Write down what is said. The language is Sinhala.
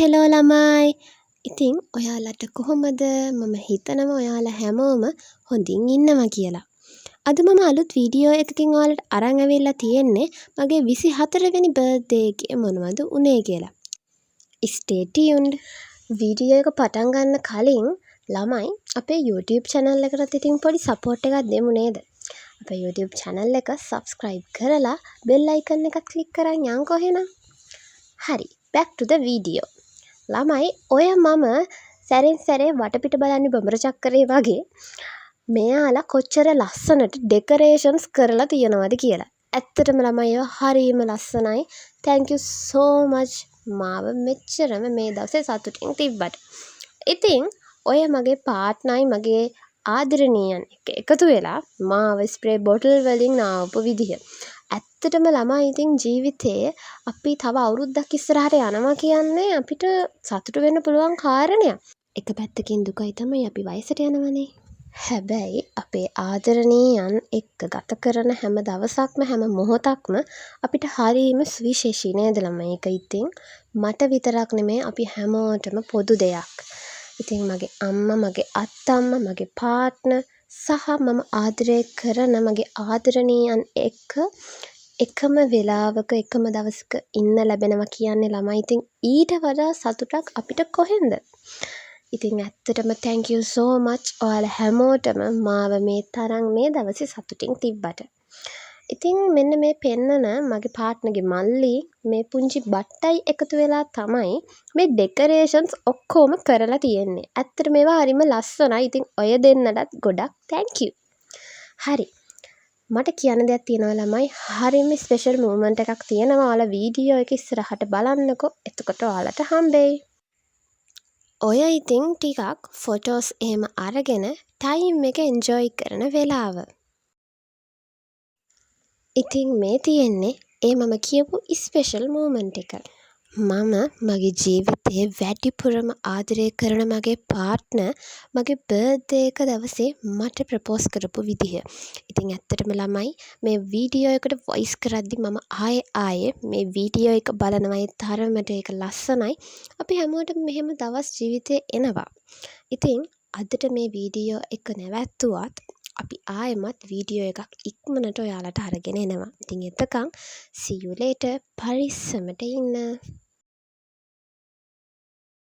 හෙලෝ ළමයි. ඉතින් ඔයාලට කොහොමද? මම හිතනවා ඔයාලා හැමෝම හොඳින් ඉන්නවා කියලා. අද මම අලුත් වීඩියෝ එකකින් ඔයාලට අරන් ඇවිල්ලා තියෙන්නේ මගේ 24 වෙනි බර්ත්ඩේ එකේ මොනවද උනේ කියලා. Stay tuned. වීඩියෝ එක පටන් ගන්න කලින් ළමයි අපේ YouTube channel එකටත් ඉතින් පොඩි support එකක් දෙමු නේද? අපේ YouTube channel එක subscribe කරලා bell icon එකත් click කරන් යන්කෝ එහෙනම්. හරි. back to the video. ළමයි ඔය මම සැරෙන් සැරේ වටපිට බලන්නේ බඹර චක්කරේ වගේ මෙයාලා කොච්චර ලස්සනට ඩෙකරේෂන්ස් කරලා තියනවද කියලා. ඇත්තටම ළමයි ඒවා හරිම ලස්සනයි. thank you so much මාව මෙච්චරම මේ දවසේ සතුටින් තිබ්බට. ඉතින් ඔය මගේ පාර්ට්නර්යි මගේ ආදරණීයන් එක්ක එකතු වෙලා මාව ස්ප්‍රේ බොටල් වලින් නාවපු විදිහ. ඇත්තටම ළමයි ඉතින් ජීවිතේ අපි තව අවුරුද්දක් ඉස්සරහට යනවා කියන්නේ අපිට සතුටු වෙන්න පුළුවන් කාරණයක්. එක පැත්තකින් දුකයි තමයි අපි වයසට යනවනේ. හැබැයි අපේ ආදරණීයන් එක්ක ගත කරන හැම දවසක්ම හැම මොහොතක්ම අපිට හරිම සුවිශේෂී නේද ළමයි? ඒක ඉතින් මට විතරක් නෙමෙයි අපි හැමෝටම පොදු දෙයක්. ඉතින් මගේ අම්මා, මගේ අත්තම්මා, මගේ පාර්ට්නර් සහ මම ආදරය කරන මගේ ආදරණීයන් එක්ක එකම වෙලාවක එකම දවසක ඉන්න ලැබෙනවා කියන්නේ ළමයි ඉතින් ඊට වඩා සතුටක් අපිට කොහෙන්ද? ඉතින් ඇත්තටම thank you so much ඔයාලා හැමෝටම මාව මේ තරම් මේ දවසේ සතුටින් තිබ්බට. ඉතින් මෙන්න මේ පෙන්නන මගේ පාර්ට්නර්ගේ මල්ලි මේ පුංචි බට්ටයි එකතු වෙලා තමයි මේ ඩෙකරේෂන්ස් ඔක්කොම කරලා තියෙන්නේ. ඇත්තට මේවා හරිම ලස්සනයි. ඉතින් ඔය දෙන්නටත් ගොඩක් thank you. හරි. මට කියන්න දෙයක් තියෙනවා ළමයි. හරිම ස්පෙෂල් මූමන්ට් එකක් තියෙනවා. ඔයාලා වීඩියෝ එක ඉස්සරහට බලන්නකෝ. එතකොට ඔයාලට හම්බෙයි. ඔය ඉතින් ටිකක් ෆොටෝස් එහෙම අරගෙන ටයිම් එක එන්ජොයි කරන වෙලාව. ඉතින් මේ තියෙන්නේ ඒ මම කියපු ස්පෙෂල් මූමන්ට් එක. මම මගේ ජීවිතයේ වැඩිපුරම ආදරය කරන මගේ පාර්ට්නර් මගේ බර්ත්ඩේ එක දවසේ මට ප්‍රපෝස් කරපු විදිහ. ඉතින් ඇත්තටම ළමයි මේ වීඩියෝ එකට වොයිස් කරද්දි මම ආයේ මේ වීඩියෝ එක බලනවා. ඒ තරමට ඒක ලස්සනයි. අපි හැමෝටම මෙහෙම දවස් ජීවිතේ එනවා. ඉතින් අදට මේ වීඩියෝ එක නැවැත්තුවත් අපි ආයෙමත් වීඩියෝ එකක් ඉක්මනට ඔයාලට අරගෙන එනවා. ඉතින් එතකන් see you later. පරිස්සමට ඉන්න.